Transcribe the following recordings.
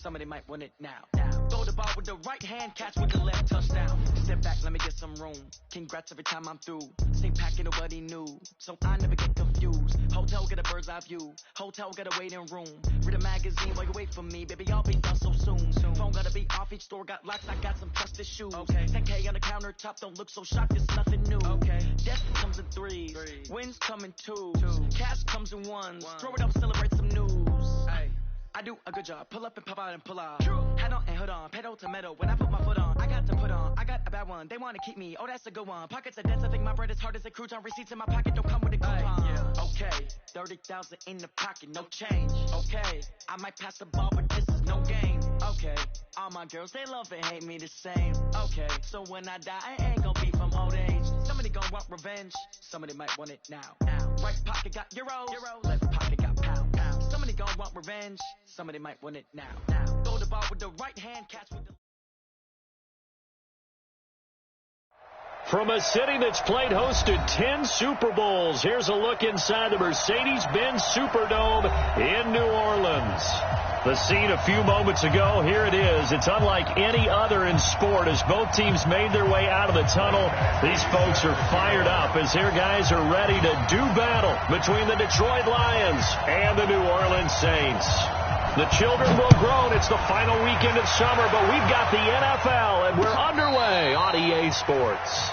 somebody might want it now. Throw the ball with the right hand, catch with the left, touchdown. Step back, let me get some room. Congrats every time I'm through. Stay packing nobody new, so I never get confused. Hotel get a bird's eye view. Hotel get a waiting room. Read a magazine while you wait for me, baby. I'll be done so soon. Phone gotta be off, each store got locks. I got some trusted shoes. 10K on the countertop, don't look so shocked. It's nothing new. Death comes in threes. Wins come in twos. Cash comes in ones. Throw it up, celebrate some news. I do a good job. Pull up and pop out and pull out. Head on and hood on. Pedal to metal. When I put my foot on, I got to put on. I got a bad one. They want to keep me. Oh, that's a good one. Pockets are dense. I think my bread is hard as a crouton. Receipts in my pocket don't come with a coupon. Okay, 30,000 in the pocket, no change. Okay, I might pass the ball, but this is no game. Okay, all my girls, they love and hate me the same. Okay, so when I die, I ain't gonna be from old age. Somebody gonna want revenge. Somebody might want it now. Right pocket got euros. Left pocket got pound. Somebody gonna want revenge. Somebody might want it now. Throw the ball with the right hand, catch with the... From a city that's played host to 10 Super Bowls, here's a look inside the Mercedes-Benz Superdome in New Orleans. The scene a few moments ago, here it is. It's unlike any other in sport as both teams made their way out of the tunnel. These folks are fired up as their guys are ready to do battle between the Detroit Lions and the New Orleans Saints. The children will groan. It's the final weekend of summer, but we've got the NFL, and we're underway on EA Sports.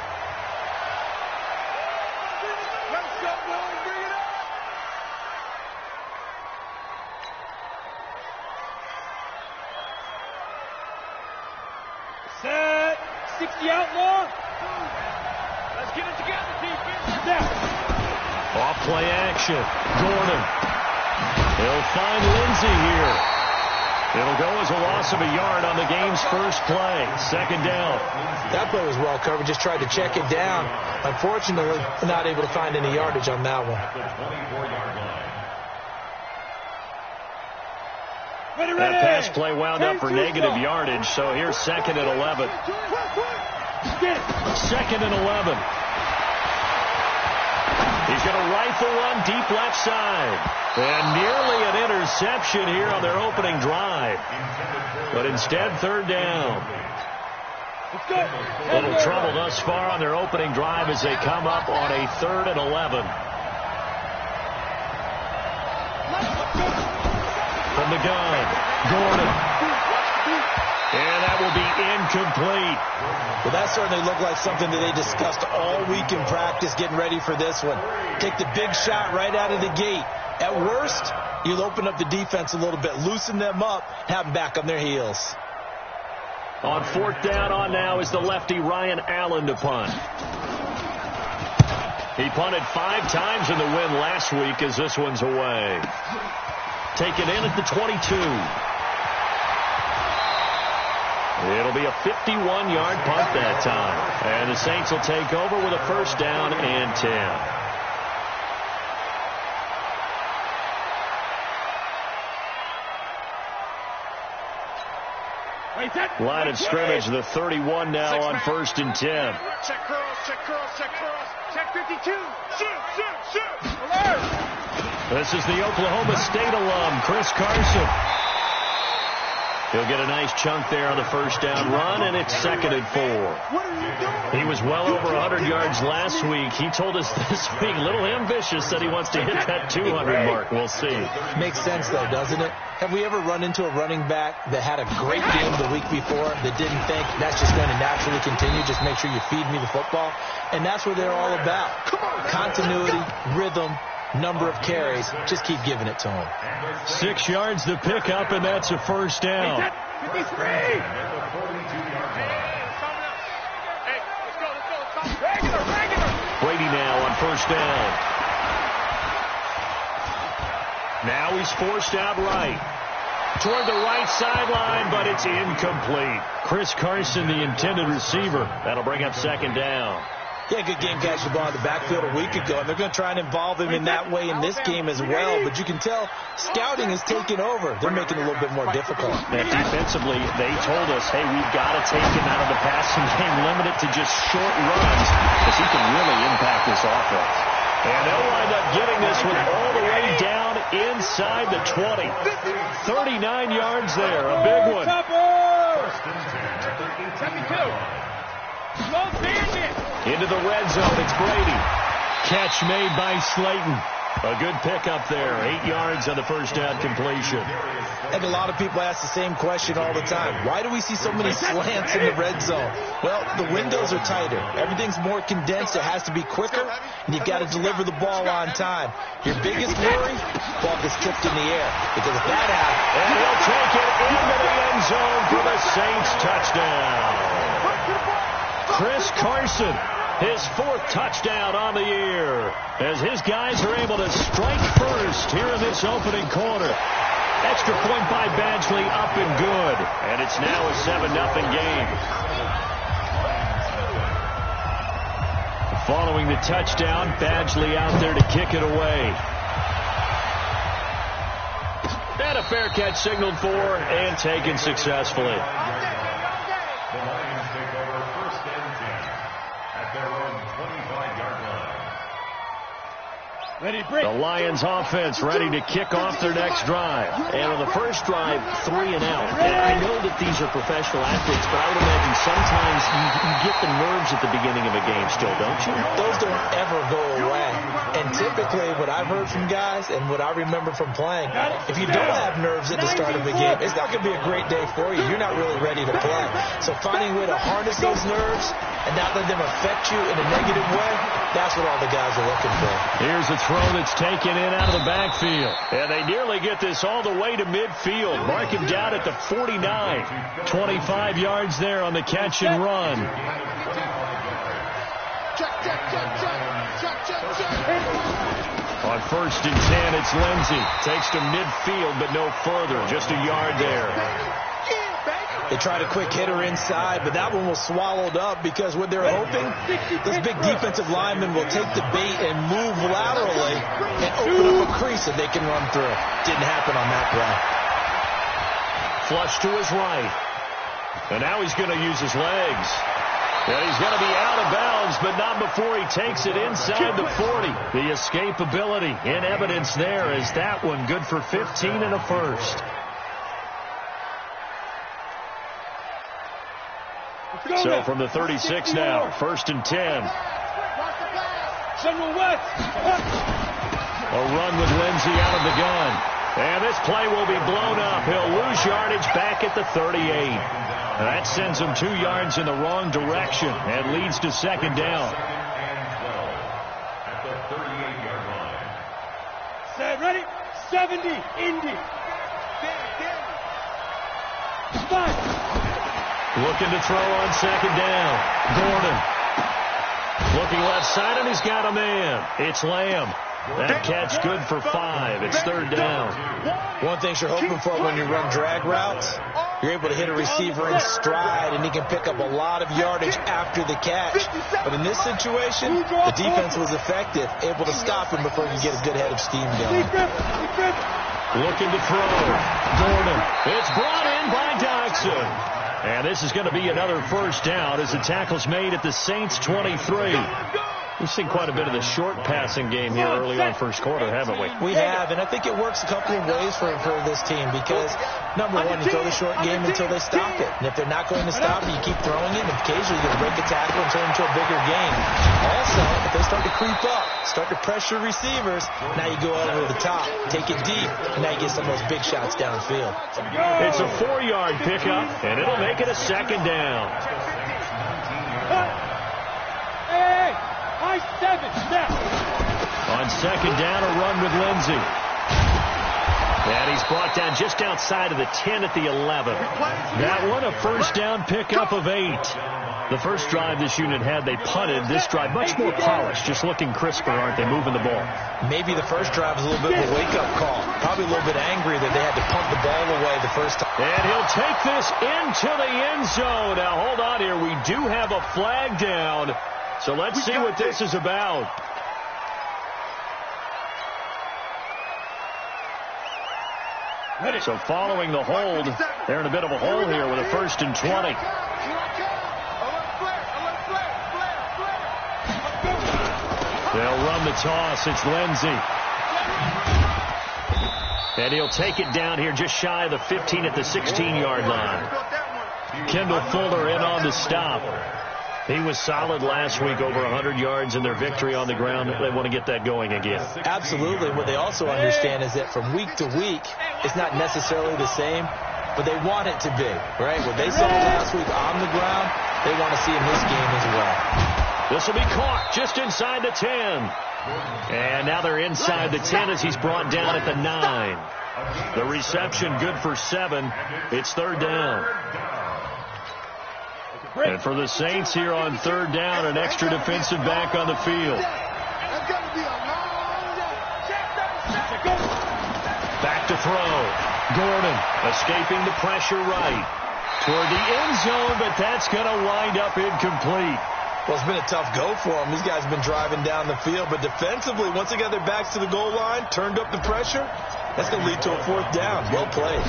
Set. 60 outlaw. Let's get it together, defense. Now. Off play action. Gordon. He'll find Lindsey here. It'll go as a loss of a yard on the game's first play. Second down. That play was well covered. Just tried to check it down. Unfortunately, not able to find any yardage on that one. That pass play wound up for negative yardage, so here's second and 11. Second and 11. He's going to rifle one deep left side. And nearly an interception here on their opening drive. But instead, third down. A little trouble thus far on their opening drive as they come up on a 3rd and 11. From the gun, Gordon. And that will be incomplete. Well, that certainly looked like something that they discussed all week in practice getting ready for this one. Take the big shot right out of the gate. At worst, you'll open up the defense a little bit, loosen them up, have them back on their heels. On 4th down on now is the lefty Ryan Allen to punt. He punted 5 times in the win last week as this one's away. Taken in at the 22. It'll be a 51-yard punt that time. And the Saints will take over with a first down and 10. Line of scrimmage, the 31 now on 1st and 10. Check curls, check curls, check curls. Check 52. Shoot. Alert. This is the Oklahoma State alum, Chris Carson. He'll get a nice chunk there on the first down run, and it's 2nd and 4. He was well over 100 yards last week. He told us this week, a little ambitious, that he wants to hit that 200 mark. We'll see. Makes sense, though, doesn't it? Have we ever run into a running back that had a great game the week before that didn't think that's just going to naturally continue? Just make sure you feed me the football. And that's what they're all about. Continuity, rhythm, number of carries. Just keep giving it to them. 6 yards to pick up, and that's a first down. 53. Brady now on first down. Now he's forced out right. Toward the right sideline, but it's incomplete. Chris Carson, the intended receiver. That'll bring up 2nd down. Yeah, good game catching the ball in the backfield a week ago, and they're going to try and involve him in that way in this game as well. But you can tell scouting is taking over. They're making it a little bit more difficult. And defensively, they told us, hey, we've got to take him out of the passing game, limit it to just short runs, because he can really impact this offense. And they'll wind up getting this one all the way down inside the 20. 39 yards there, a big one. Into the red zone, it's Brady. Catch made by Slayton. A good pickup there, 8 yards on the first down completion. And a lot of people ask the same question all the time. Why do we see so many slants in the red zone? Well, the windows are tighter. Everything's more condensed. It has to be quicker, and you've got to deliver the ball on time. Your biggest worry, ball gets tipped in the air. Because if that happens... And he'll take it into the end zone for the Saints touchdown. Chris Carson, his 4th touchdown on the year, as his guys are able to strike first here in this opening quarter. Extra point by Badgley, up and good. And it's now a 7-0 game. Following the touchdown, Badgley out there to kick it away. And a fair catch signaled for and taken successfully. The Lions take over 1st and 10 at their own 25-yard line. The Lions offense ready to kick off their next drive. And on the first drive, 3 and out. And I know that these are professional athletes, but I would imagine sometimes you get the nerves at the beginning of a game still, don't you? Those don't ever go away. And typically what I've heard from guys and what I remember from playing, if you don't have nerves at the start of a game, it's not going to be a great day for you. You're not really ready to play. So finding a way to harness those nerves and not let them affect you in a negative way, that's what all the guys are looking for. Here's a throw that's taken in out of the backfield. And they nearly get this all the way to midfield. Mark him down at the 49. 25 yards there on the catch and run. On 1st and 10, it's Lindsey. Takes to midfield, but no further. Just a yard there. They tried a quick hitter inside, but that one was swallowed up because what they're hoping, this big defensive lineman will take the bait and move laterally and open up a crease that they can run through. Didn't happen on that play. Flush to his right. And now he's going to use his legs. And he's going to be out of bounds, but not before he takes it inside the 40. The escapability in evidence there is that one good for 15 and a first. So from the 36 now, 1st and 10. A run with Lindsey out of the gun. And this play will be blown up. He'll lose yardage back at the 38. That sends him 2 yards in the wrong direction and leads to 2nd down. At the 38-yard line. Set, ready? 70, Indy. Spot. Looking to throw on 2nd down. Gordon. Looking left side, and he's got a man. It's Lamb. That catch good for 5. It's 3rd down. One thing you're hoping for when you run drag routes, you're able to hit a receiver in stride, and he can pick up a lot of yardage after the catch. But in this situation, the defense was effective, able to stop him before you get a good head of steam going. Looking to throw. Gordon. It's brought in by Dodson. And this is going to be another 1st down as the tackle's made at the Saints 23. We've seen quite a bit of the short passing game here early on 1st quarter, haven't we? We have, and I think it works a couple of ways for this team because, number one, you throw the short game until they stop it. And if they're not going to stop it, you keep throwing it, and occasionally you're going to break a tackle and turn it into a bigger game. Also, if they start to creep up, start to pressure receivers, now you go over the top, take it deep, and now you get some of those big shots downfield. It's a 4-yard pickup, and it'll make it a 2nd down. High 7, now. On 2nd down, a run with Lindsey. And he's brought down just outside of the 10 at the 11. That one, a 1st down pickup of 8. The first drive this unit had, they punted. This drive, much more polished, just looking crisper, aren't they, moving the ball? Maybe the first drive was a little bit of a wake-up call. Probably a little bit angry that they had to punt the ball away the first time. And he'll take this into the end zone. Now, hold on here. We do have a flag down. So let's see what this is about. So following the hold, they're in a bit of a hole here with a 1st and 20. They'll run the toss. It's Lindsey. And he'll take it down here just shy of the 15 at the 16-yard line. Kendall Fuller in on the stop. He was solid last week, over 100 yards in their victory on the ground. They want to get that going again. Absolutely. What they also understand is that from week to week, it's not necessarily the same, but they want it to be, right? What they saw last week on the ground, they want to see in this game as well. This will be caught just inside the 10. And now they're inside the 10 as he's brought down at the 9. The reception good for 7. It's third down. And for the Saints here on third down, an extra defensive back on the field. Back to throw. Gordon escaping the pressure right toward the end zone, but that's going to wind up incomplete. Well, it's been a tough go for them. These guys have been driving down the field, but defensively, once they got their backs to the goal line, turned up the pressure, that's going to lead to a fourth down. Well played.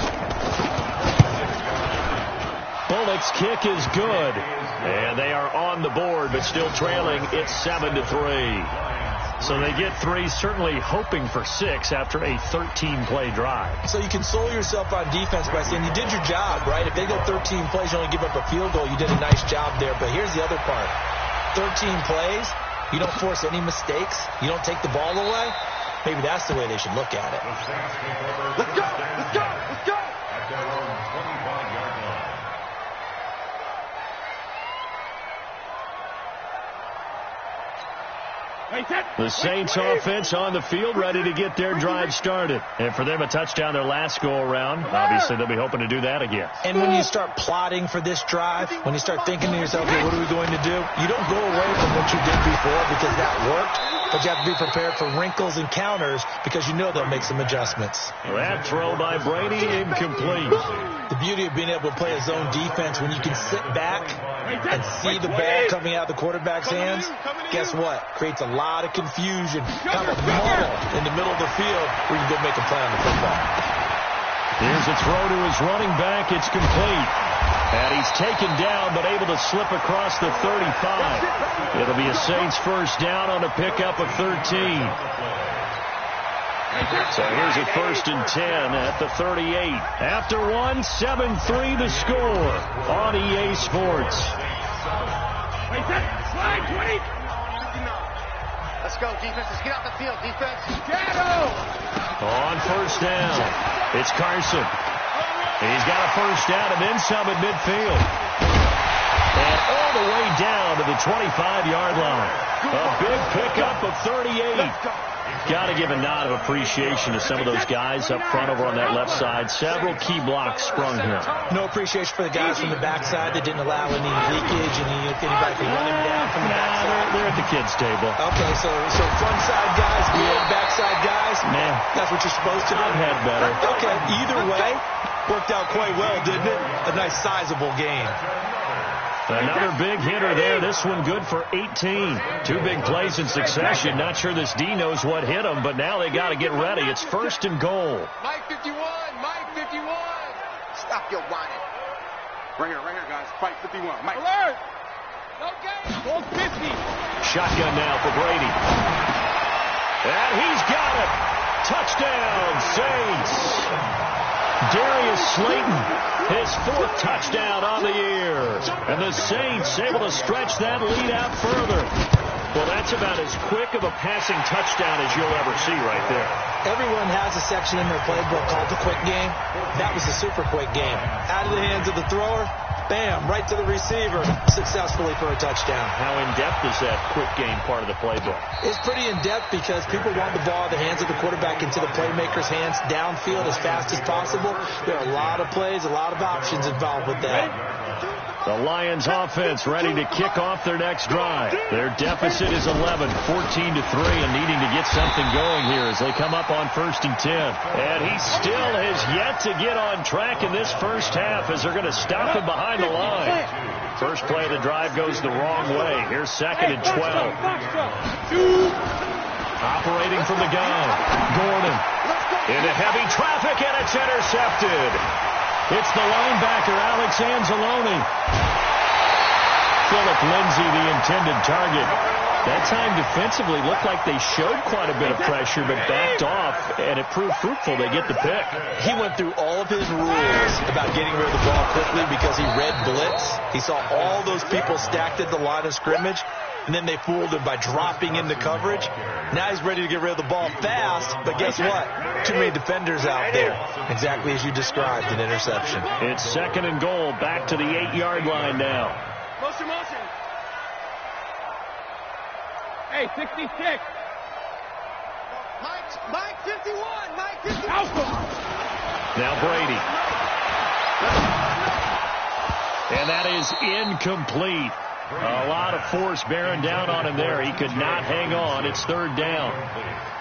Bullock's kick is good. And they are on the board, but still trailing. It's 7-3. So they get 3, certainly hoping for 6 after a 13-play drive. So you console yourself on defense by saying you did your job, right? If they go 13 plays, you only give up a field goal, you did a nice job there. But here's the other part. 13 plays, you don't force any mistakes, you don't take the ball away. Maybe that's the way they should look at it. Let's go! Let's go! Let's go! At their own 25-yard line. The Saints offense on the field, ready to get their drive started. And for them, a touchdown their last go-around. Obviously, they'll be hoping to do that again. And when you start plotting for this drive, when you start thinking to yourself, okay, what are we going to do? You don't go away from what you did before because that worked, but you have to be prepared for wrinkles and counters because you know they'll make some adjustments. That throw by Brady, incomplete. The beauty of being able to play a zone defense when you can sit back and see the ball coming out of the quarterback's hands, guess what? Creates a lot of confusion, kind of a muddle in the middle of the field where you can go make a play on the football. Here's a throw to his running back. It's complete. And he's taken down but able to slip across the 35. It'll be a Saints first down on a pickup of 13. So here's a 1st and 10 at the 38. After 1, 7-3 the score on EA Sports. Slide 20. Let's go, defense. Let's get out the field, defense. Shadow. On first down, it's Carson. He's got a first down and then some at midfield. And all the way down to the 25-yard line. A big pickup of 38. Got to give a nod of appreciation to some of those guys up front over on that left side. Several key blocks sprung here. No appreciation for the guys from the backside that didn't allow any leakage and anybody can run him down from the backside. They're at the kids' table. Okay, so front side guys, backside guys, Man, that's what you're supposed to do. I've had better. Okay, either way, worked out quite well, didn't it? A nice sizable game. Another big hitter there. This one good for 18. 2 big plays in succession. Not sure this D knows what hit him, but now they got to get ready. It's 1st and goal. Mike 51. Mike 51. Stop your whining. Right here, guys. Fight 51. Mike. Alert. Okay. Goal 50. Shotgun now for Brady. And he's got it. Touchdown, Saints. Darius Slayton, his 4th touchdown on the year. And the Saints able to stretch that lead out further. Well, that's about as quick of a passing touchdown as you'll ever see right there. Everyone has a section in their playbook called the quick game. That was the super quick game. Out of the hands of the thrower, bam, right to the receiver, successfully for a touchdown. How in-depth is that quick game part of the playbook? It's pretty in-depth because people want the ball in the hands of the quarterback into the playmaker's hands downfield as fast as possible. There are a lot of plays, a lot of options involved with that. The Lions offense ready to kick off their next drive. Their deficit is 11, 14-3, and needing to get something going here as they come up on 1st and 10. And he still has yet to get on track in this first half as they're going to stop him behind the line. First play of the drive goes the wrong way. Here's 2nd and 12. Operating from the gun. Gordon into heavy traffic, and it's intercepted. It's the linebacker, Alex Anzalone. Phillip Lindsay the intended target. That time defensively looked like they showed quite a bit of pressure, but backed off, and it proved fruitful. They get the pick. He went through all of his rules about getting rid of the ball quickly because he read blitz. He saw all those people stacked at the line of scrimmage, and then they fooled him by dropping into coverage. Now he's ready to get rid of the ball fast, but guess what? Too many defenders out there. Exactly as you described, an interception. It's 2nd and goal, back to the 8-yard line now. Motion. Hey, 66. Mike 51. Mike 51. Now Brady. And that is incomplete. A lot of force bearing down on him there. He could not hang on. It's 3rd down.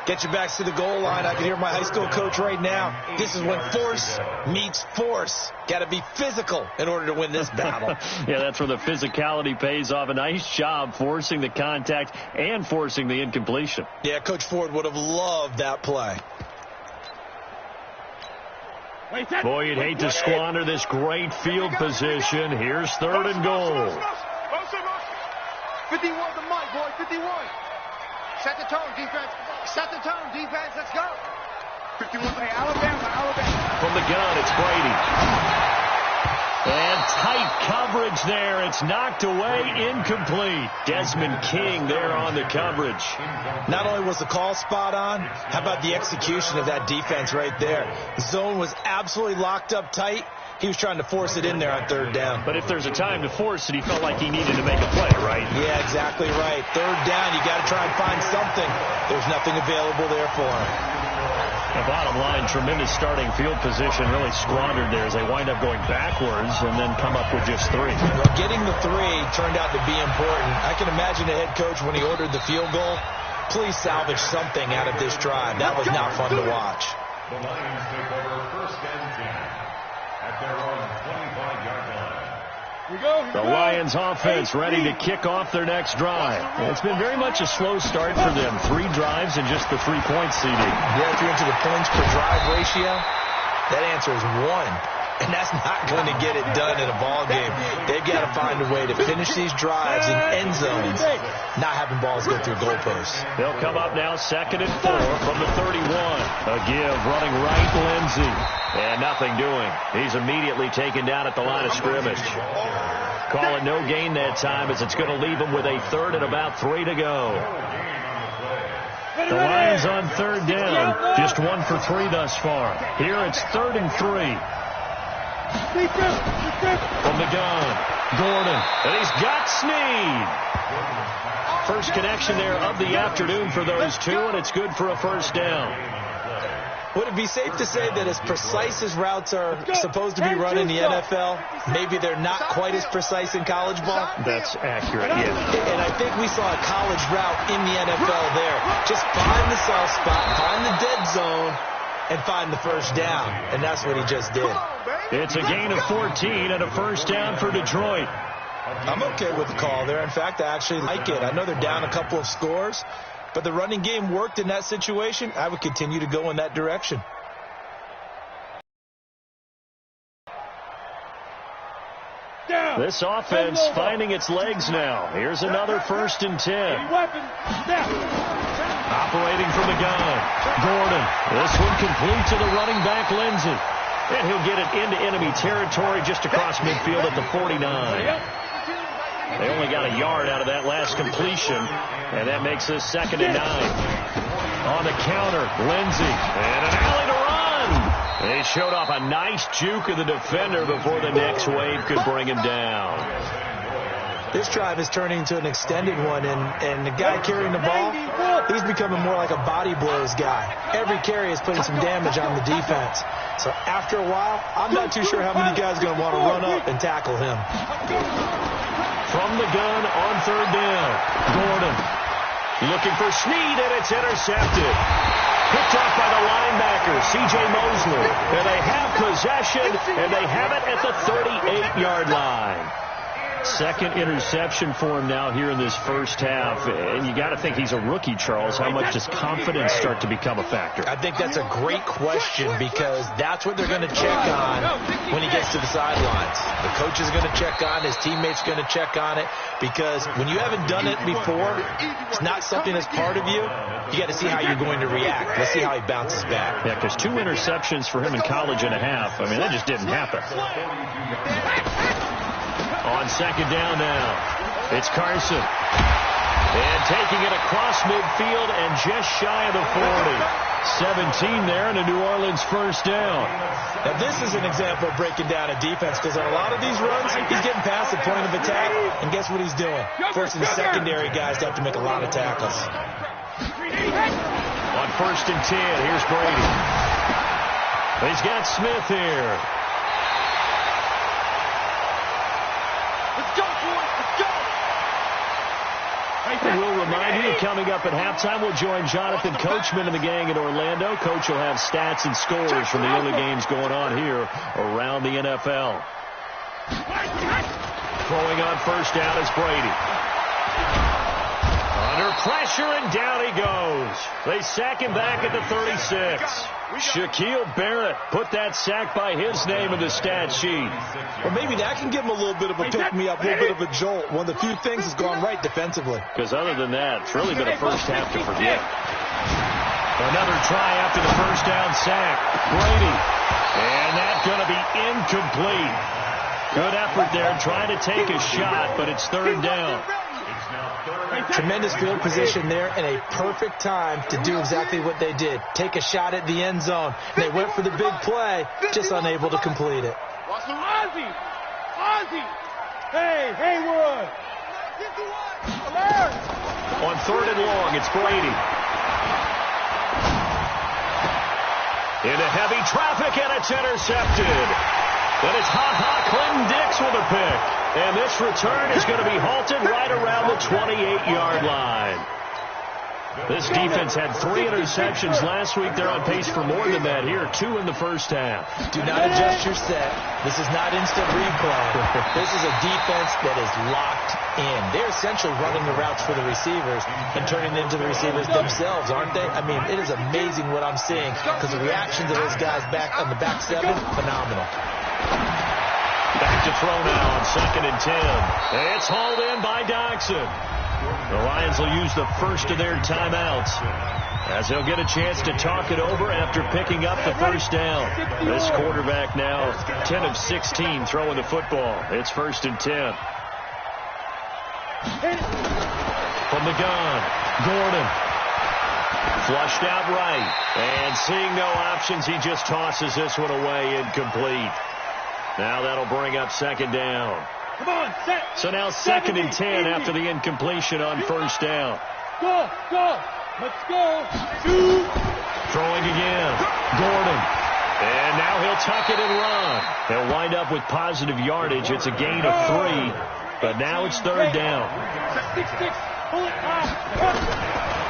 Get your backs to the goal line. I can hear my high school coach right now. This is when force meets force. Got to be physical in order to win this battle. Yeah, that's where the physicality pays off. A nice job forcing the contact and forcing the incompletion. Yeah, Coach Ford would have loved that play. Boy, you'd hate to squander this great field position. Here's 3rd and goal. 51 to Mike, boy, 51. Set the tone, defense. Set the tone, defense. Let's go. 51. Hey, Alabama. From the gun, it's Brady. And tight coverage there. It's knocked away, incomplete. Desmond King there on the coverage. Not only was the call spot on, how about the execution of that defense right there? The zone was absolutely locked up tight. He was trying to force it in there on 3rd down. But if there's a time to force it, he felt like he needed to make a play, right? Yeah, exactly right. 3rd down, you got to try and find something. There's nothing available there for him. The bottom line, tremendous starting field position, really squandered there as they wind up going backwards and then come up with just 3. Well, getting the 3 turned out to be important. I can imagine the head coach when he ordered the field goal. Please salvage something out of this drive. That was not fun to watch. The Lions take over 1st and 10 at their own 25-yard line. The Lions offense ready to kick off their next drive. It's been very much a slow start for them. 3 drives and just the 3-point CD. Yeah, if you're into the points per drive ratio, that answer is 1. And that's not going to get it done in a ball game. They've got to find a way to finish these drives in end zones, not having balls go through goalposts. They'll come up now 2nd and 4 from the 31. A give running right, Lindsay. And nothing doing. He's immediately taken down at the line of scrimmage. Call it no gain that time as it's going to leave him with a 3rd and about 3 to go. The Lions on 3rd down. Just 1 for 3 thus far. Here it's 3rd and 3. From the gun, Gordon, and he's got Snead. First connection there of the afternoon for those 2, and it's good for a 1st down. Would it be safe to say that as precise as routes are supposed to be run in the NFL, maybe they're not quite as precise in college ball? That's accurate, yeah. And I think we saw a college route in the NFL there. Just find the soft spot, find the dead zone, and find the 1st down. And that's what he just did. It's a gain of 14 and a 1st down for Detroit. I'm okay with the call there. In fact, I actually like it. I know they're down a couple of scores, but the running game worked in that situation. I would continue to go in that direction. This offense finding its legs now. Here's another 1st and 10. Operating from the gun. Gordon. This one complete to the running back, Lindsay. And he'll get it into enemy territory just across midfield at the 49. They only got a yard out of that last completion, and that makes this 2nd and 9. On the counter, Lindsay. And an alley to run. They showed off a nice juke of the defender before the next wave could bring him down. This drive is turning into an extended one, and the guy carrying the ball, he's becoming more like a body blows guy. Every carry is putting some damage on the defense. So after a while, I'm not too sure how many guys are going to want to run up and tackle him. From the gun on 3rd down, Gordon looking for Snead, and it's intercepted. Picked off by the linebacker, C.J. Mosley. And they have possession, and they have it at the 38-yard line. second interception for him now here in this first half. And you got to think he's a rookie, Charles. How much does confidence start to become a factor? I think that's a great question because that's what they're going to check on when he gets to the sidelines. The coach is going to check on, his teammates going to check on it, because when you haven't done it before, it's not something that's part of you. You got to see how you're going to react. Let's see how he bounces back. Yeah, because 2 interceptions for him in college and a half. I mean, that just didn't happen. On second down now, it's Carson. And taking it across midfield and just shy of the 40. 17 there and a New Orleans first down. Now, this is an example of breaking down a defense because on a lot of these runs, he's getting past the point of attack, and guess what he's doing? Forcing the secondary guys to have to make a lot of tackles. On first and 10, here's Brady. He's got Smith here. Let's go, boys. Let's go. And we'll remind you, coming up at halftime, we'll join Jonathan Coachman and the gang in Orlando. Coach will have stats and scores from the only games going on here around the NFL. Throwing on first down is Brady. Under pressure, and down he goes. They sack him back at the 36. Shaquille Barrett put that sack by his name in the stat sheet. Well, maybe that can give him a little bit of a pick-me-up, a little bit of a jolt. One of the few things has gone right defensively. Because other than that, it's really been a first half to forget. Another try after the first down sack. Brady. And that's going to be incomplete. Good effort there, trying to take a shot, but it's third down. Tremendous field position there and a perfect time to do exactly what they did. Take a shot at the end zone. They went for the big play, just unable to complete it. Ozzie! Hey, Haywood! On third and long, it's Brady. Into heavy traffic, and it's intercepted. But it's Clinton Dix with a pick. And this return is going to be halted right around the 28-yard line. This defense had 3 interceptions last week. They're on pace for more than that here. 2 in the first half. Do not adjust your set. This is not instant replay. This is a defense that is locked in. They're essentially running the routes for the receivers and turning them into the receivers themselves, aren't they? I mean, it is amazing what I'm seeing because the reactions of those guys back on the back 7, phenomenal. Back to throw now on second and 10. It's hauled in by Dodson. The Lions will use the first of their timeouts as they'll get a chance to talk it over after picking up the first down. This quarterback now 10 of 16 throwing the football. It's first and 10. From the gun, Gordon. Flushed out right. And seeing no options, he just tosses this one away, incomplete. Now that'll bring up second down. Come on, set. So now second and 10 after the incompletion on first down. Go. Let's go. Throwing again. Gordon. And now he'll tuck it and run. He'll wind up with positive yardage. It's a gain of 3. But now it's third down.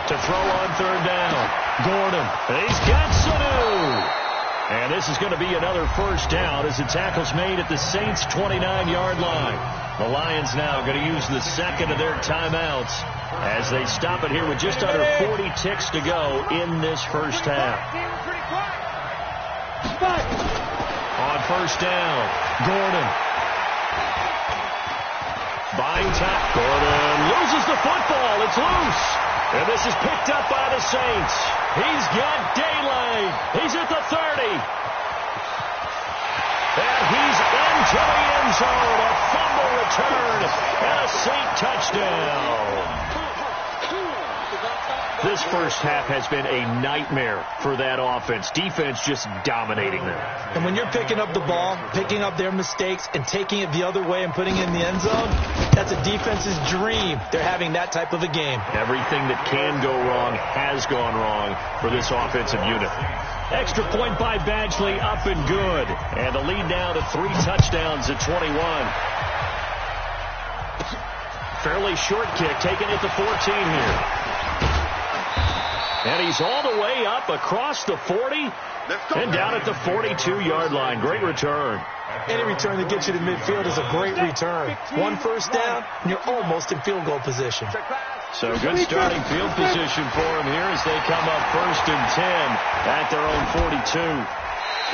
To throw on third down. Gordon. He's got Sanu. And this is going to be another first down as the tackle's made at the Saints' 29-yard line. The Lions now going to use the second of their timeouts as they stop it here with just under 40 ticks to go in this first half. On first down, Gordon. Buying time. Gordon loses the football. It's loose. And this is picked up by the Saints. He's got daylight. He's at the 30. And he's into the end zone. A fumble return and a Saint touchdown. This first half has been a nightmare for that offense. Defense just dominating them. And when you're picking up the ball, picking up their mistakes, and taking it the other way and putting it in the end zone, that's a defense's dream. They're having that type of a game. Everything that can go wrong has gone wrong for this offensive unit. Extra point by Badgley, up and good. And the lead now to 3 touchdowns at 21. Fairly short kick, taken at the 14 here. And he's all the way up across the 40 and down at the 42-yard line. Great return. Any return that gets you to midfield is a great return. One first down, and you're almost in field goal position. So good starting field position for him here as they come up 1st and 10 at their own 42.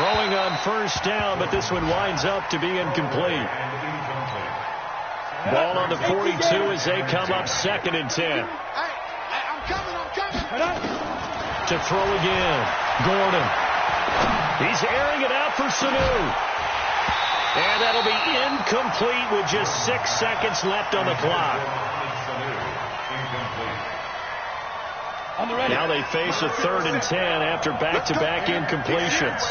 Throwing on first down, but this one winds up to be incomplete. Ball on the 42 as they come up 2nd and 10. I'm coming. To throw again. Gordon. He's airing it out for Sanu. And that'll be incomplete with just 6 seconds left on the clock. Now they face a 3rd and 10 after back-to-back incompletions.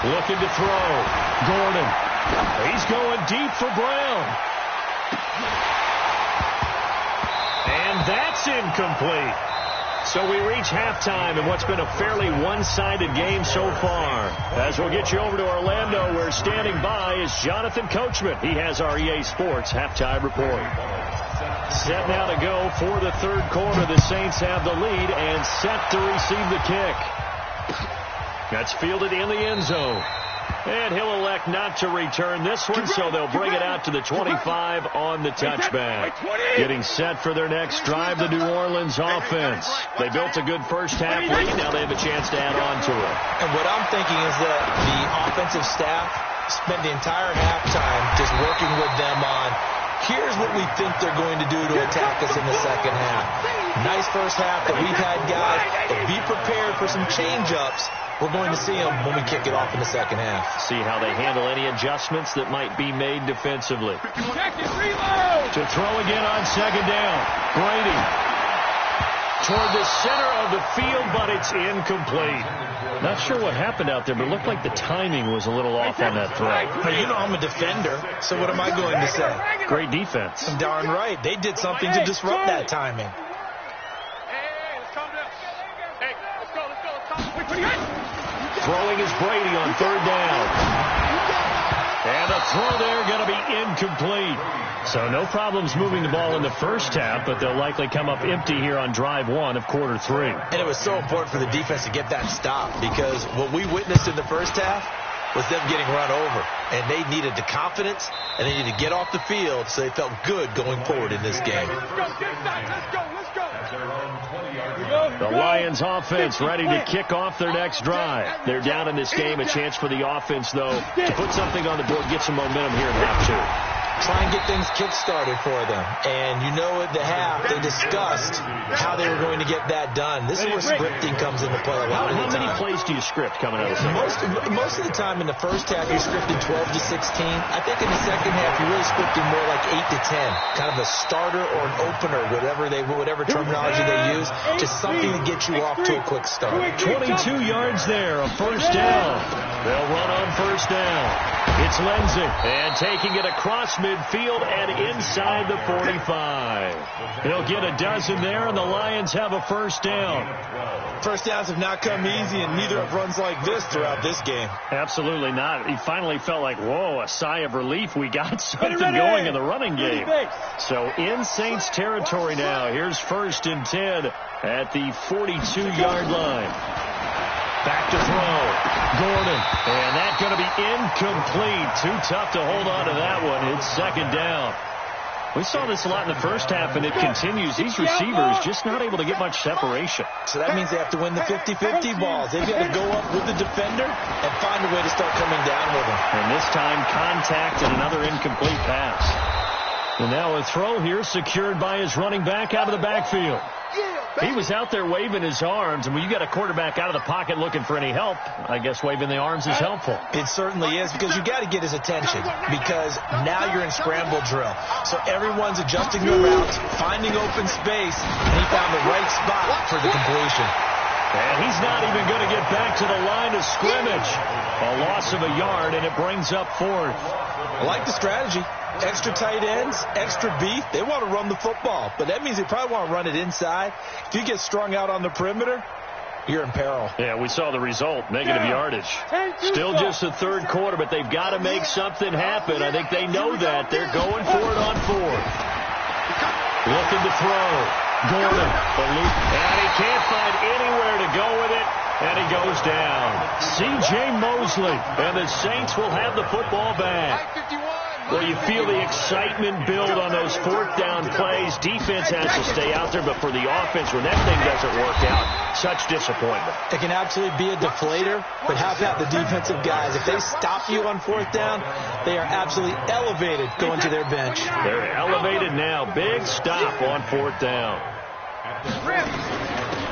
Looking to throw. Gordon. He's going deep for Brown. And that's incomplete. So we reach halftime in what's been a fairly one-sided game so far. As we'll get you over to Orlando, where standing by is Jonathan Coachman. He has our EA Sports halftime report. Set now to go for the 3rd quarter. The Saints have the lead and set to receive the kick. That's fielded in the end zone. And he'll elect not to return this one, so they'll bring it out to the 25 on the touchback. Getting set for their next drive, the New Orleans offense. They built a good first half lead. Now they have a chance to add on to it. And what I'm thinking is that the offensive staff spent the entire halftime just working with them on, here's what we think they're going to do to attack us in the second half. Nice first half that we've had, guys, but be prepared for some change-ups. We're going to see them when we kick it off in the second half. See how they handle any adjustments that might be made defensively. To throw again on 2nd down. Brady toward the center of the field, but it's incomplete. Not sure what happened out there, but it looked like the timing was a little off on that throw. But you know I'm a defender, so what am I going to say? Great defense. Darn right. They did something to disrupt that timing. Throwing is Brady on 3rd down. And the throw there going to be incomplete. So no problems moving the ball in the first half, but they'll likely come up empty here on drive 1 of quarter 3. And it was so important for the defense to get that stop, because what we witnessed in the first half was them getting run over. And they needed the confidence, and they needed to get off the field so they felt good going forward in this game. The Lions offense ready to kick off their next drive. They're down in this game. A chance for the offense, though, to put something on the board, get some momentum here in half 2. Try and get things kick-started for them. And you know at the half, they discussed how they were going to get that done. This is where scripting comes into play a lot of the time. How many plays do you script coming out of the second? Most of the time in the first half, you're scripting 12 to 16. I think in the second half, you're really scripting more like 8 to 10. Kind of a starter or an opener, whatever terminology they use. Just something to get you off to a quick start. 22 yards there, a first down. They'll run on first down. It's Lindsey, and taking it across midfield and inside the 45. He'll get a dozen there, and the Lions have a first down. First downs have not come easy, and neither have runs like this throughout this game. Absolutely not. He finally felt like, whoa, a sigh of relief. We got something going in the running game. So in Saints territory now. Here's 1st and 10 at the 42-yard line. Back to throw. Gordon. And that's going to be incomplete. Too tough to hold on to that one. It's 2nd down. We saw this a lot in the first half, and it continues. These receivers just not able to get much separation. So that means they have to win the 50-50 balls. They've got to go up with the defender and find a way to start coming down with him. And this time, contact and another incomplete pass. And now a throw here secured by his running back out of the backfield. He was out there waving his arms, and when you got a quarterback out of the pocket looking for any help, I guess waving the arms is helpful. It certainly is, because you got to get his attention, because now you're in scramble drill. So everyone's adjusting their routes, finding open space, and he found the right spot for the completion. And he's not even going to get back to the line of scrimmage. A loss of a yard, and it brings up 4th. I like the strategy. Extra tight ends, extra beef. They want to run the football, but that means they probably want to run it inside. If you get strung out on the perimeter, you're in peril. Yeah, we saw the result, negative yardage. Still just the 3rd quarter, but they've got to make something happen. I think they know that. They're going for it on 4th. Looking to throw. Gordon, the loop, and he can't find anywhere to go with it, and he goes down. C.J. Mosley, and the Saints will have the football back. Well, you feel the excitement build on those fourth down plays. Defense has to stay out there, but for the offense, when that thing doesn't work out, such disappointment. It can absolutely be a deflator, but how about the defensive guys? If they stop you on fourth down, they are absolutely elevated going to their bench. They're elevated now. Big stop on fourth down.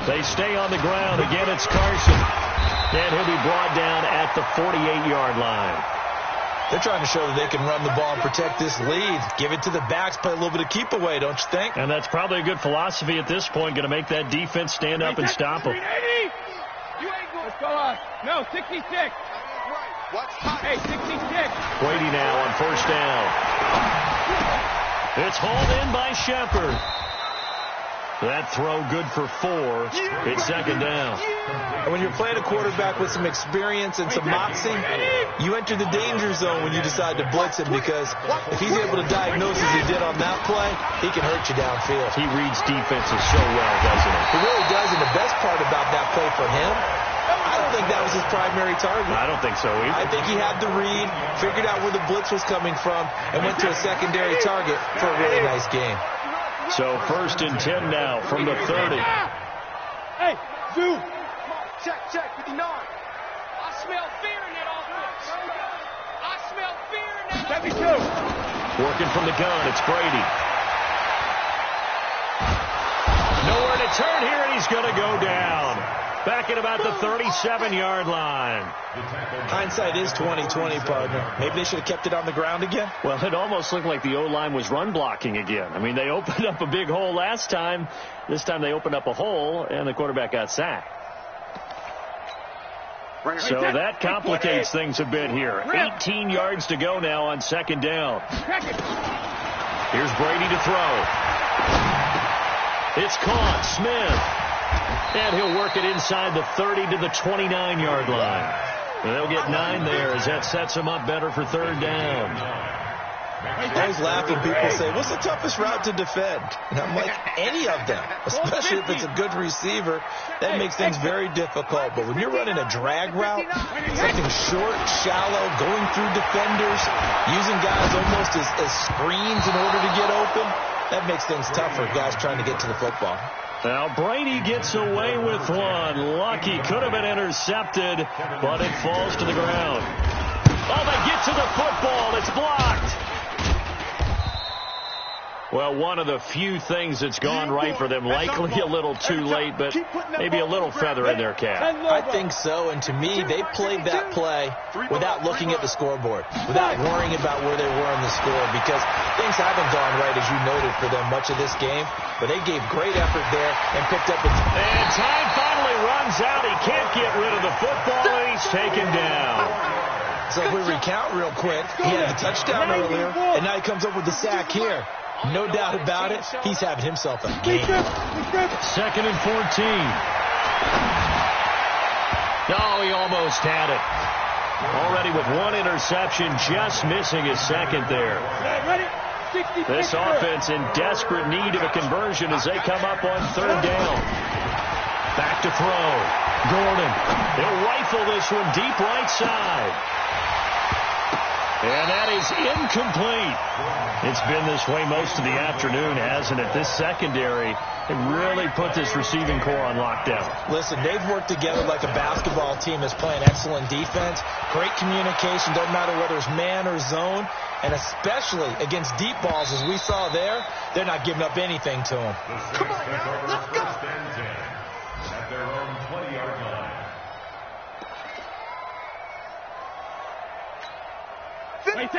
They stay on the ground. Again, it's Carson. And he'll be brought down at the 48-yard line. They're trying to show that they can run the ball and protect this lead. Give it to the backs, play a little bit of keep away, don't you think? And that's probably a good philosophy at this point, going to make that defense stand up and stop them. Let's go up. No, 66. Hey, 66. Brady now on first down. It's hauled in by Shepard. That throw good for 4. It's second down. And when you're playing a quarterback with some experience and some moxie, you enter the danger zone when you decide to blitz him, because if he's able to diagnose as he did on that play, he can hurt you downfield. He reads defenses so well, doesn't he? He really does, and the best part about that play for him, I don't think that was his primary target. I don't think so either. I think he had the read, figured out where the blitz was coming from, and went to a secondary target for a really nice game. So 1st and 10 now from the 30. Hey, Zoo. Check, 59. I smell fear in that offense. I smell fear in that offense. 72. Working from the gun, it's Brady. Nowhere to turn here, and he's going to go down. Back at about the 37-yard line. Hindsight is 20/20, partner. Maybe they should have kept it on the ground again. Well, it almost looked like the O-line was run blocking again. I mean, they opened up a big hole last time. This time they opened up a hole, and the quarterback got sacked. So that complicates things a bit here. 18 yards to go now on second down. Here's Brady to throw. It's caught. Smith. And he'll work it inside the 30 to the 29-yard line. And they'll get 9 there as that sets them up better for third down. I always laugh when people say, what's the toughest route to defend? And I'm like, any of them, especially if it's a good receiver. That makes things very difficult. But when you're running a drag route, something short, shallow, going through defenders, using guys almost as screens in order to get open, that makes things tough for guys trying to get to the football. Now Brady gets away with one. Lucky, could have been intercepted, but it falls to the ground. Oh, they get to the football. It's blocked. Well, one of the few things that's gone right for them. Likely a little too late, but maybe a little feather in their cap. I think so, and to me, they played that play without looking at the scoreboard, without worrying about where they were on the score, because things haven't gone right, as you noted, for them much of this game. But they gave great effort there and picked up a... And time finally runs out. He can't get rid of the football, and he's taken down. So if we recount real quick, he had the touchdown earlier, and now he comes up with the sack here. No doubt about it, he's having himself a game. 2nd and 14. Oh, he almost had it. Already with one interception, just missing his second there. This offense in desperate need of a conversion as they come up on third down. Back to throw. Gordon. He'll rifle this one deep right side. And that is incomplete. It's been this way most of the afternoon, hasn't it? This secondary, it really put this receiving core on lockdown. Listen, they've worked together like a basketball team that's playing excellent defense. Great communication, doesn't matter whether it's man or zone. And especially against deep balls, as we saw there, they're not giving up anything to them. Come on, now, let's go. At their own 20-yard line.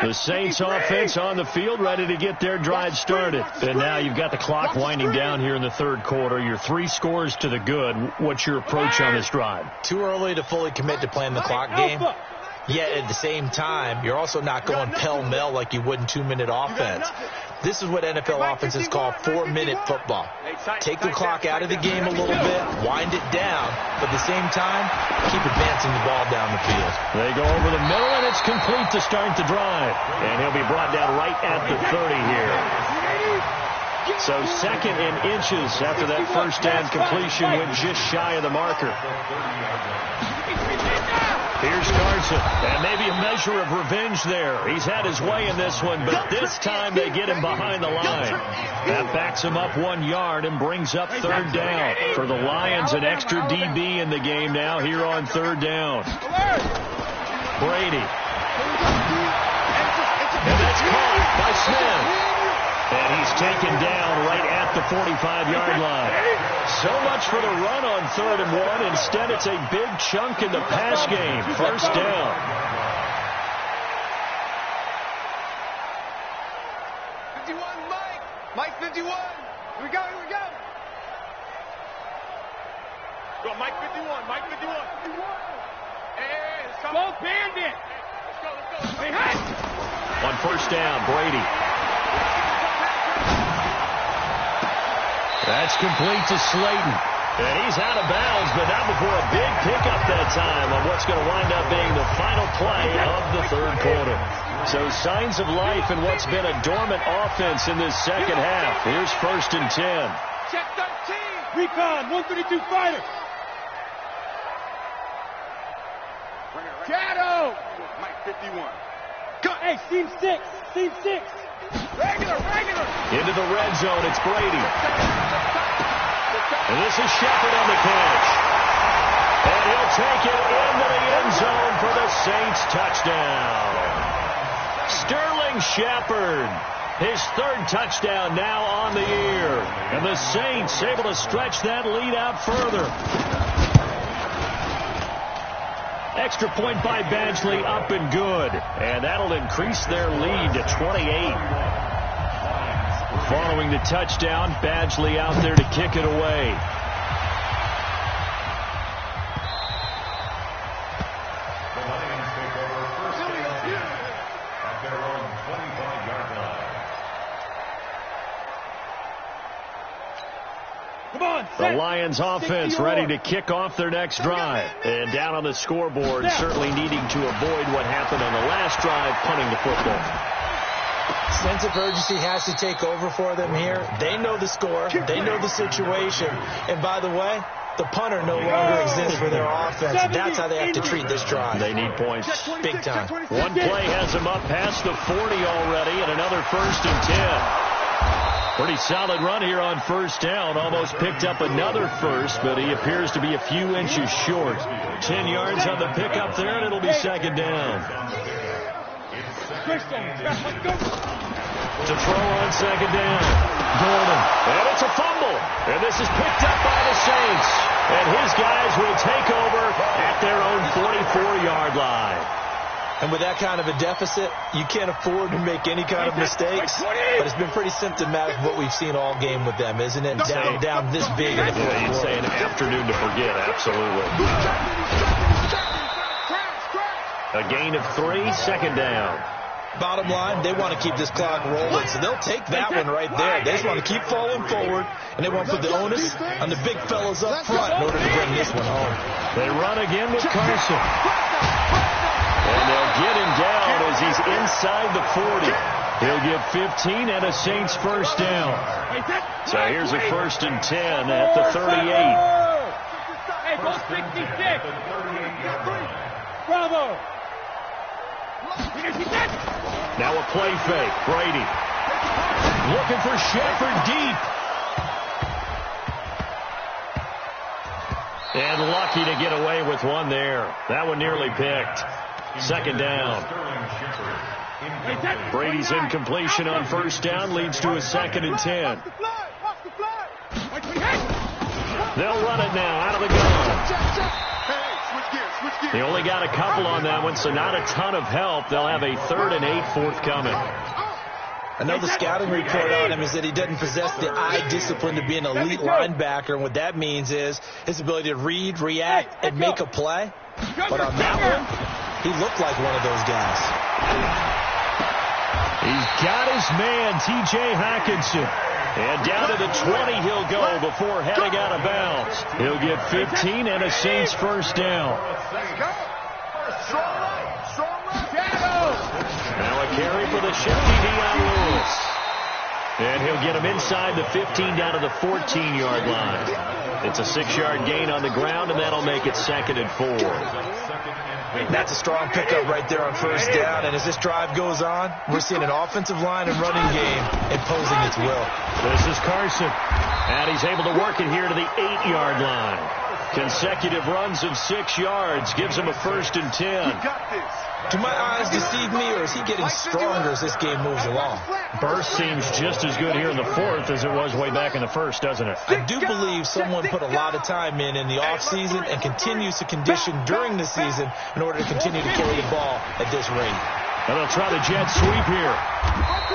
The Saints offense on the field, ready to get their drive started. And now you've got the clock winding down here in the third quarter. You're 3 scores to the good. What's your approach on this drive? Too early to fully commit to playing the clock game. Yet at the same time, you're also not going pell-mell like you would in 2-minute offense. This is what NFL offenses call 4-minute football. Take the clock out of the game a little bit, wind it down, but at the same time, keep advancing the ball down the field. They go over the middle, and it's complete to start the drive. And he'll be brought down right at the 30 here. So 2nd and inches after that first down completion went just shy of the marker. Here's Carson, and maybe a measure of revenge there. He's had his way in this one, but this time they get him behind the line. That backs him up 1 yard and brings up 3rd down. For the Lions, an extra DB in the game now here on 3rd down. Brady. And that's caught by Smith. And he's taken down right at the 45-yard line. So much for the run on 3rd and 1. Instead, it's a big chunk in the pass game. 1st down. Mike 51. Here we go. Go, Mike 51. Hey, let's go. Go, Bandit. Let's go. Hey. On 1st down, Brady. That's complete to Slayton. And he's out of bounds, but not before a big pickup that time on what's going to wind up being the final play of the 3rd quarter. So signs of life in what's been a dormant offense in this 2nd half. Here's 1st and 10. Check 13. Recon, 132 fighter. Shadow. Mike 51. Go. Hey, Team 6. Regular. Into the red zone, it's Brady. And this is Shepard on the catch. And he'll take it into the end zone for the Saints touchdown. Sterling Shepard, his 3rd touchdown now on the year. And the Saints able to stretch that lead out further. Extra point by Badgley up and good. And that'll increase their lead to 28. Following the touchdown, Badgley out there to kick it away. The Lions take over 1st and 10 at their own 25-yard line. Come on, The Lions offense ready to kick off their next drive. And down on the scoreboard, certainly needing to avoid what happened on the last drive, punting the football. Sense of urgency has to take over for them here. They know the score. They know the situation. And by the way, the punter no longer exists for their offense. That's how they have to treat this drive. They need points. Big time. One play has them up past the 40 already, and another 1st and 10. Pretty solid run here on 1st down. Almost picked up another first, but he appears to be a few inches short. 10 yards on the pickup there, and it'll be 2nd down. To throw on 2nd down. Gordon. And it's a fumble. And this is picked up by the Saints. And his guys will take over at their own 44-yard line. And with that kind of a deficit, you can't afford to make any kind of mistakes. But it's been pretty symptomatic of what we've seen all game with them, isn't it? Down this big. Yeah, you'd say an afternoon to forget, absolutely. A gain of 3, 2nd down. Bottom line, they want to keep this clock rolling, so they'll take that one right there. They just want to keep falling forward, and they want to put the onus on the big fellas up front in order to bring this one home. They run again with Carson. And they'll get him down as he's inside the 40. He'll get 15 and a Saints 1st down. So here's a 1st and 10 at the 38. Hey, go 66. Bravo. Now a play fake. Brady looking for Shepard deep. And lucky to get away with one there. That one nearly picked. 2nd down. Brady's incompletion on 1st down leads to a 2nd and 10. They'll run it now out of the gun. They only got a couple on that one, so not a ton of help. They'll have a 3rd and 8 forthcoming. Another scouting report on him is that he doesn't possess the eye discipline to be an elite linebacker. And what that means is his ability to read, react, and make a play. But on that one, he looked like one of those guys. He's got his man, T.J. Hockenson. And down to the 20 he'll go before heading out of bounds. He'll get 15 and a Saints 1st down. Now a carry for the shifty Dion Lewis. And he'll get him inside the 15 down to the 14-yard line. It's a 6-yard gain on the ground, and that'll make it 2nd and 4. That's a strong pickup right there on first down. And as this drive goes on, we're seeing an offensive line and running game imposing its will. This is Carson. And he's able to work it here to the 8-yard line. Consecutive runs of 6 yards gives him a 1st and 10. Do my eyes deceive me, or is he getting stronger as this game moves along? Burst seems just as good here in the 4th as it was way back in the 1st, doesn't it? I do believe someone put a lot of time in the offseason and continues to condition during the season in order to continue to carry the ball at this rate. And they'll try the jet sweep here.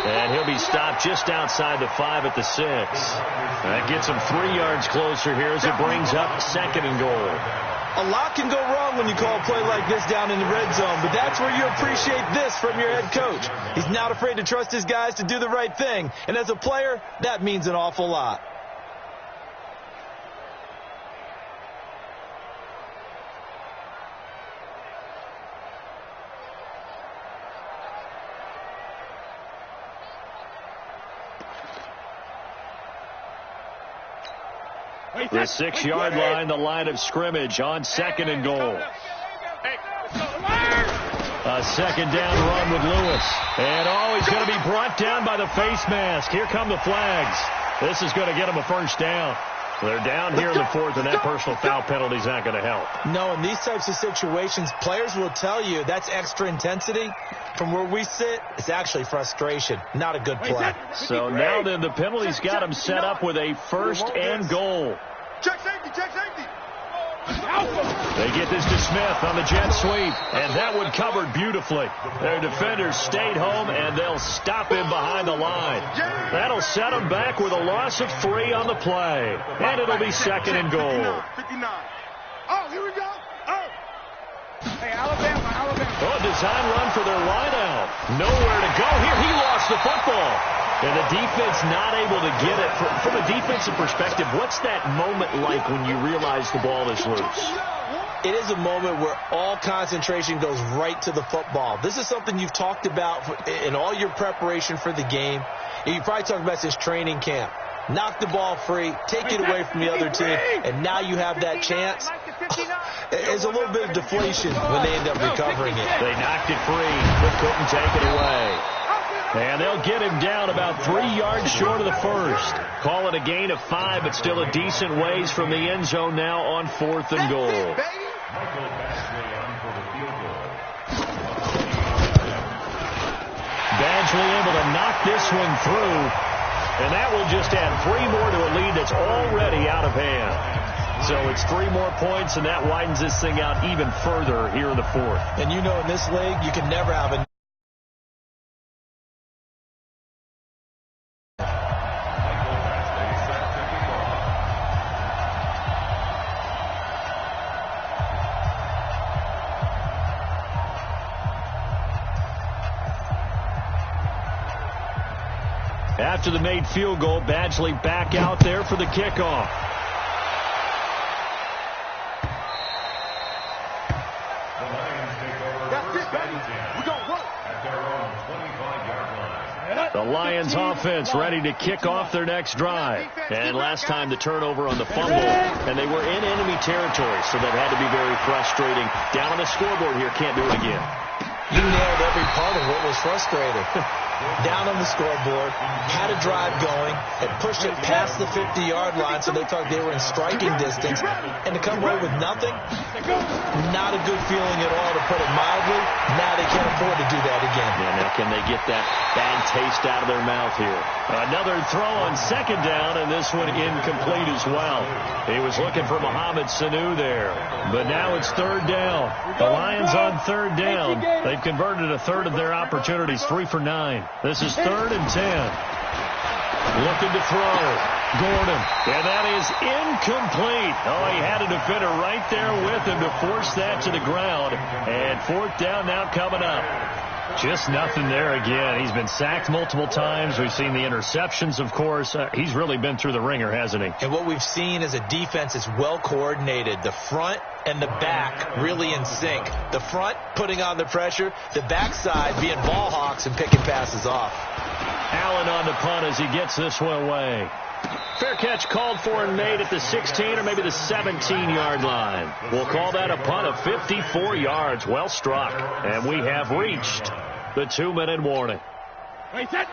And he'll be stopped just outside the 5 at the 6. That gets him 3 yards closer here as it brings up 2nd and goal. A lot can go wrong when you call a play like this down in the red zone, but that's where you appreciate this from your head coach. He's not afraid to trust his guys to do the right thing, and as a player, that means an awful lot. The 6-yard line, the line of scrimmage on 2nd and goal. A 2nd down run with Lewis. And he's going to be brought down by the face mask. Here come the flags. This is going to get him a 1st down. They're down here in the 4th, and that personal foul penalty is not going to help. No, in these types of situations, players will tell you that's extra intensity. From where we sit, it's actually frustration, not a good play. So now then the penalty's got him set up with a 1st and goal. Check safety, check safety. They get this to Smith on the jet sweep, and that one covered beautifully. Their defenders stayed home, and they'll stop him behind the line. That'll set them back with a loss of 3 on the play, and it'll be 2nd and goal. 59. Oh, here we go. Oh. Hey, Alabama. Oh, a design run for their wideout. Nowhere to go here. He lost the football. And the defense not able to get it. From a defensive perspective, what's that moment like when you realize the ball is loose? It is a moment where all concentration goes right to the football. This is something you've talked about in all your preparation for the game. You probably talked about this training camp. Knock the ball free, take it away from the other team, and now you have that chance. There's a little bit of deflation when they end up recovering it. They knocked it free, but couldn't take it away. And they'll get him down about 3 yards short of the 1st. Call it a gain of 5, but still a decent ways from the end zone now on 4th and goal. Badgley able to knock this one through, and that will just add 3 more to a lead that's already out of hand. So it's 3 more points, and that widens this thing out even further here in the 4th. And you know in this league, you can never have a After the made field goal, Badgley back out there for the kickoff. The Lions take over. That's it, baby. We're going to work. At their own 25-yard line. The Lions offense ready to kick off their next drive. And last time the turnover on the fumble, and they were in enemy territory, so that had to be very frustrating. Down on the scoreboard here, can't do it again. You nailed every part of what was frustrating. Down on the scoreboard, had a drive going, and pushed it past the 50-yard line, so they thought they were in striking distance. And to come away with nothing, not a good feeling at all, to put it mildly. Now they can't afford to do that again. Yeah, now can they get that bad taste out of their mouth here? Another throw on 2nd down, and this one incomplete as well. He was looking for Mohamed Sanu there, but now it's 3rd down. The Lions on 3rd down. They've converted a 1/3 of their opportunities, 3 for 9. This is 3rd and 10. Looking to throw. Gordon. And that is incomplete. Oh, he had a defender right there with him to force that to the ground. And 4th down now coming up. Just nothing there again. He's been sacked multiple times. We've seen the interceptions, of course. He's really been through the ringer, hasn't he? And what we've seen is a defense that's well coordinated. The front and the back really in sync. The front putting on the pressure, the backside being ball hawks and picking passes off. Allen on the punt as he gets this one away. Fair catch called for and made at the 16 or maybe the 17-yard line. We'll call that a punt of 54 yards. Well struck. And we have reached the 2-minute warning.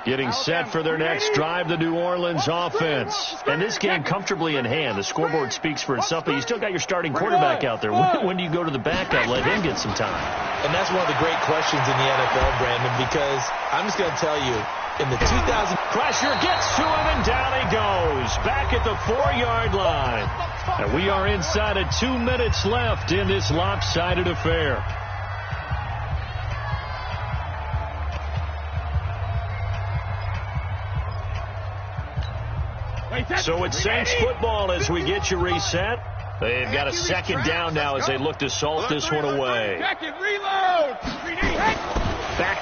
Getting set for their next drive, the New Orleans offense. And this game comfortably in hand. The scoreboard speaks for itself, but you still got your starting quarterback out there. When do you go to the backup, let him get some time? And that's one of the great questions in the NFL, Brandon, because I'm just going to tell you, in the 2000... Pressure gets to him, and down he goes. Back at the 4-yard line. And we are inside of 2 minutes left in this lopsided affair. So it's Saints football as we get you reset. They've got a second down now as they look to salt this one away. Back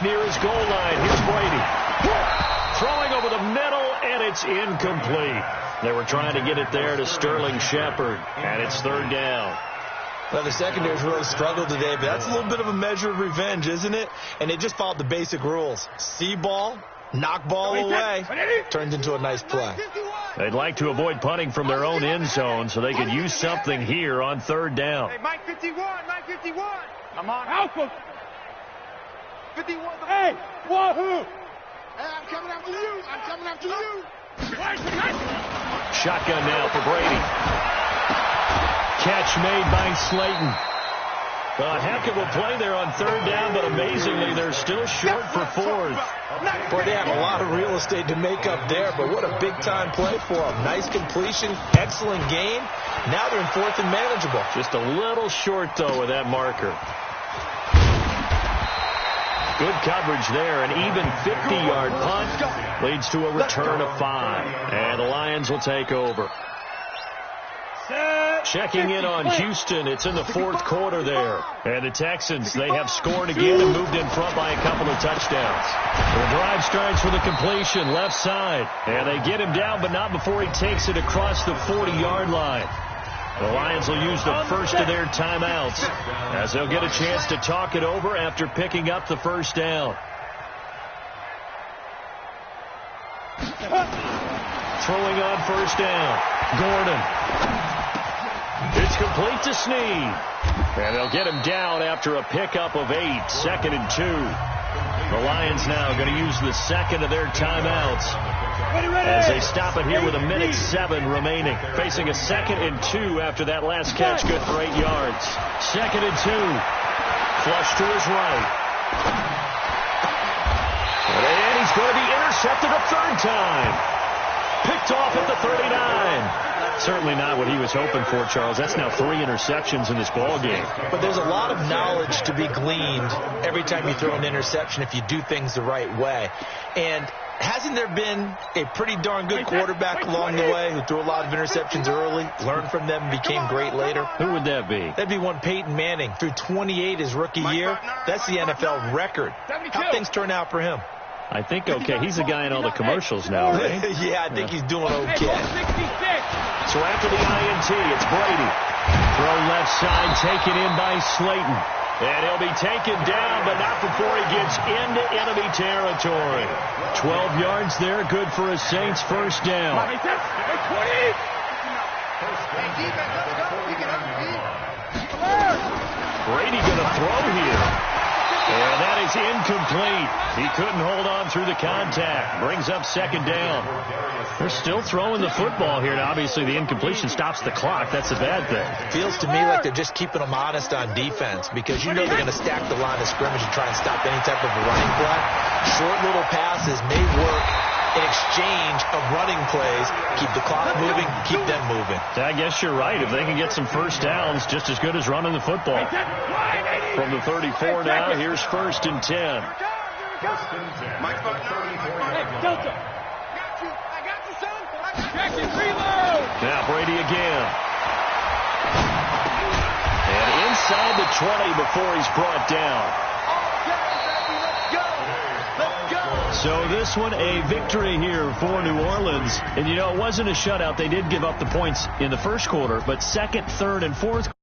near his goal line. Here's Brady. Throwing over the middle, and it's incomplete. They were trying to get it there to Sterling Shepard, and it's third down. Well, the secondary's really struggled today, but that's a little bit of a measure of revenge, isn't it? And they just followed the basic rules. See ball, knock ball away. Turned into a nice play. They'd like to avoid punting from their own end zone so they could use something here on third down. Hey, Mike 51, Mike 51. I'm on. Alpha. 51. Hey, wahoo. Hey, I'm coming after you. I'm coming after you. Shotgun now for Brady. Catch made by Slayton. A heck of a play there on third down, but amazingly, they're still short for fourth. Boy, they have a lot of real estate to make up there, but what a big-time play for them. Nice completion, excellent gain. Now they're in fourth and manageable. Just a little short, though, with that marker. Good coverage there. An even 50-yard punt leads to a return of 5. And the Lions will take over. Checking in on Houston. It's in the fourth quarter there. And the Texans, they have scored again and moved in front by a couple of touchdowns. The drive starts with a completion left side. And they get him down, but not before he takes it across the 40-yard line. The Lions will use the first of their timeouts as they'll get a chance to talk it over after picking up the first down. Throwing on first down. Gordon. It's complete to Snead. And they'll get him down after a pickup of 8. 2nd and 2. The Lions now going to use the second of their timeouts as they stop it here with 1:07 remaining. Facing a 2nd and 2 after that last catch, good for 8 yards. 2nd and 2. Flush to his right. And he's going to be intercepted a third time. Picked off at the 39. Certainly not what he was hoping for, Charles. That's now 3 interceptions in this ball game. But there's a lot of knowledge to be gleaned every time you throw an interception if you do things the right way. And hasn't there been a pretty darn good quarterback along the way who threw a lot of interceptions early, learned from them, and became great later? Who would that be? That'd be one Peyton Manning. Threw 28 his rookie year. That's the NFL record. How things turn out for him? I think okay. He's the guy in all the commercials now, right? Yeah, I think he's doing okay. So after the INT, it's Brady. Throw left side, taken in by Slayton. And he'll be taken down, but not before he gets into enemy territory. 12 yards there, good for a Saints first down. Brady going to throw here. And that is incomplete. He couldn't hold on through the contact. Brings up second down. They're still throwing the football here. Now, obviously, the incompletion stops the clock. That's a bad thing. Feels to me like they're just keeping them honest on defense because you know they're going to stack the line of scrimmage and try and stop any type of a running play. Short little passes may work in exchange of running plays. Keep the clock moving, keep them moving. I guess you're right. If they can get some first downs, just as good as running the football. From the 34 now, here's 1st and 10. Now Brady again. And inside the 20 before he's brought down. So this one, a victory here for New Orleans. And, you know, it wasn't a shutout. They did give up the points in the first quarter, but second, third, and fourth